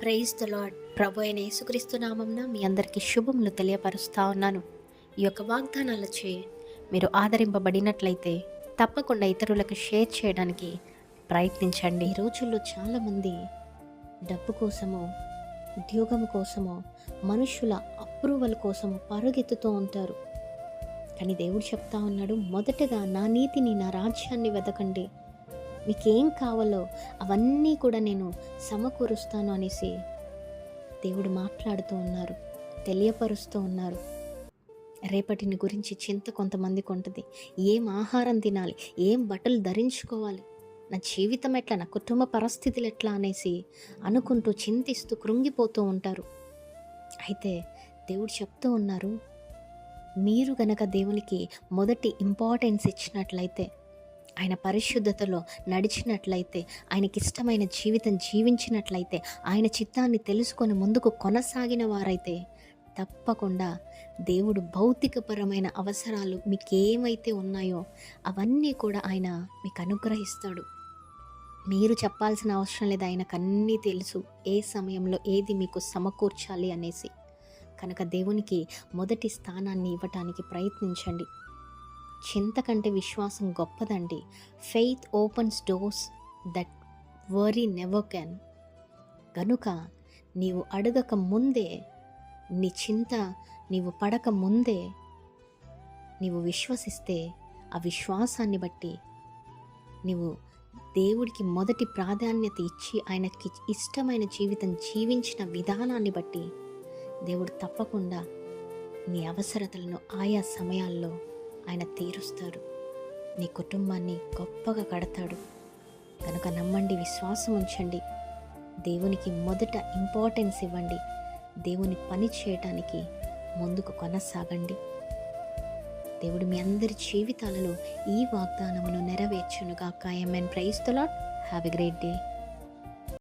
Praise the lord. ప్రభు అయిన యేసుక్రీస్తు నామంన మీ అందరికీ శుభములు తెలియపరుస్తా ఉన్నాను. ఈ యొక్క వాగ్దానాలచే మీరు ఆదరింపబడినట్లయితే తప్పకుండా ఇతరులకు షేర్ చేయడానికి ప్రయత్నించండి. ఈ రోజుల్లో చాలామంది డబ్బు కోసమో, ఉద్యోగం కోసమో, మనుషుల అప్రూవల్ కోసమో పరుగెత్తుతూ ఉంటారు. కానీ దేవుడు చెప్తా ఉన్నాడు, మొదటగా నా నీతిని, నా రాజ్యాన్ని వెతకండి, మీకేం కావాలో అవన్నీ కూడా నేను సమకూరుస్తాను అనేసి దేవుడు మాట్లాడుతూ ఉన్నారు, తెలియపరుస్తూ ఉన్నారు. రేపటిని గురించి చింత కొంతమందికి ఉంటుంది. ఏం ఆహారం తినాలి, ఏం బట్టలు ధరించుకోవాలి, నా జీవితం ఎట్లా, నా కుటుంబ పరిస్థితులు ఎట్లా అనేసి అనుకుంటూ చింతిస్తూ కృంగిపోతూ ఉంటారు. అయితే దేవుడు చెప్తూ ఉన్నారు, మీరు గనక దేవునికి మొదటి ఇంపార్టెన్స్ ఇచ్చినట్లయితే, ఆయన పరిశుద్ధతలో నడిచినట్లయితే, ఆయనకిష్టమైన జీవితం జీవించినట్లయితే, ఆయన చిత్తాన్ని తెలుసుకొని ముందుకు కొనసాగిన వారైతే తప్పకుండా దేవుడు భౌతికపరమైన అవసరాలు మీకేమైతే ఉన్నాయో అవన్నీ కూడా ఆయన మీకు అనుగ్రహిస్తాడు. మీరు చెప్పాల్సిన అవసరం లేదు, ఆయనకు అన్నీ తెలుసు ఏ సమయంలో ఏది మీకు సమకూర్చాలి అనేసి. కనుక దేవునికి మొదటి స్థానాన్ని ఇవ్వటానికి ప్రయత్నించండి. చింత కంటే విశ్వాసం గొప్పదండి. Faith opens doors that worry never can. కనుక నీవు అడగక ముందే, నీ చింత నీవు పడక ముందే నీవు విశ్వసిస్తే, ఆ విశ్వాసాన్ని బట్టి నీవు దేవుడికి మొదటి ప్రాధాన్యత ఇచ్చి ఆయనకి ఇష్టమైన జీవితం జీవించిన విధానాన్ని బట్టి దేవుడు తప్పకుండా నీ అవసరతలను ఆయా సమయాల్లో ఆయన తీరుస్తాడు. నీ కుటుంబాన్ని గొప్పగా కడతాడు. కనుక నమ్మండి, విశ్వాసం ఉంచండి, దేవునికి మొదట ఇంపార్టెన్స్ ఇవ్వండి, దేవుని పని చేయటానికి ముందుకు కొనసాగండి. దేవుడు మీ అందరి జీవితాలలో ఈ వాగ్దానమును నెరవేర్చునుగాక. Amen. Praise the Lord. Have a great day.